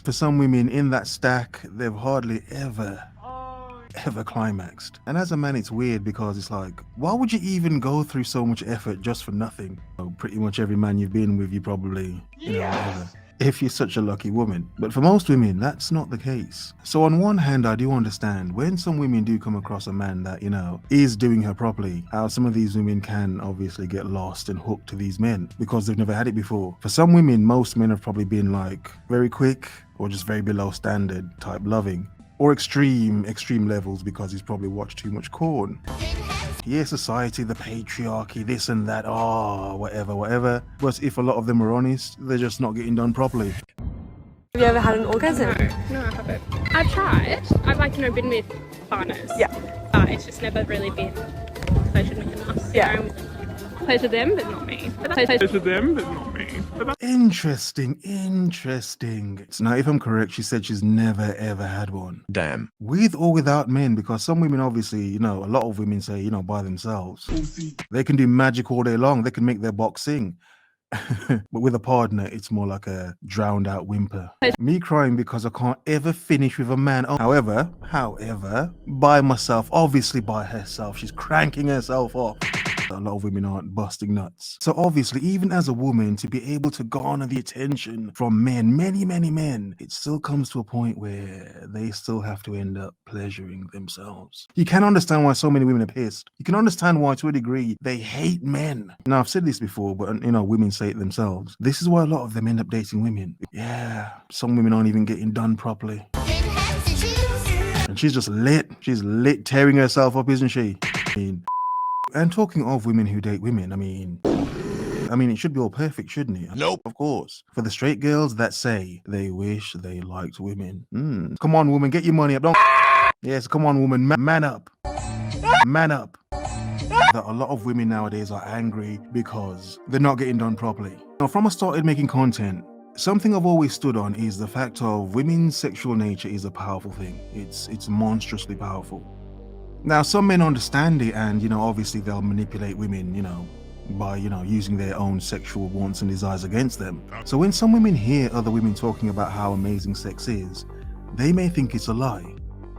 For some women in that stack, they've hardly ever climaxed. And as a man, it's weird because it's like, why would you even go through so much effort just for nothing? Pretty much every man you've been with, you probably, whatever. If you're such a lucky woman. But for most women, that's not the case. So on one hand, I do understand when some women do come across a man that, is doing her properly, how some of these women can obviously get lost and hooked to these men because they've never had it before. For some women, most men have probably been like very quick or just very below standard type loving. Or extreme levels because he's probably watched too much corn. Yeah, society, the patriarchy, this and that, whatever. But if a lot of them are honest, they're just not getting done properly. Have you ever had an orgasm? No, I haven't. I've tried. I've been with partners. Yeah. But it's just never really been pleasure with us. Yeah. Pleasure them, but not me. Interesting. Now, if I'm correct, she said she's never ever had one. Damn. With or without men, because some women obviously, a lot of women say, by themselves. They can do magic all day long. They can make their box sing. But with a partner, it's more like a drowned out whimper. Me crying because I can't ever finish with a man. However, by myself, obviously by herself, she's cranking herself off. A lot of women aren't busting nuts. So obviously, even as a woman, to be able to garner the attention from men, many men, it still comes to a point where they still have to end up pleasuring themselves. You can understand why so many women are pissed. You can understand why, to a degree, they hate men. Now, I've said this before, but women say it themselves. This is why a lot of them end up dating women. Yeah, some women aren't even getting done properly. And she's just lit. She's lit, tearing herself up, isn't she? And talking of women who date women, I mean, it should be all perfect, shouldn't it? Nope. Of course. For the straight girls that say they wish they liked women. Come on, woman, get your money up. Don't. Yes, come on, woman, man up. Man up. That a lot of women nowadays are angry because they're not getting done properly. Now, from I started making content, something I've always stood on is the fact of women's sexual nature is a powerful thing. It's monstrously powerful. Now, some men understand it and, obviously they'll manipulate women, by, using their own sexual wants and desires against them. So when some women hear other women talking about how amazing sex is, they may think it's a lie.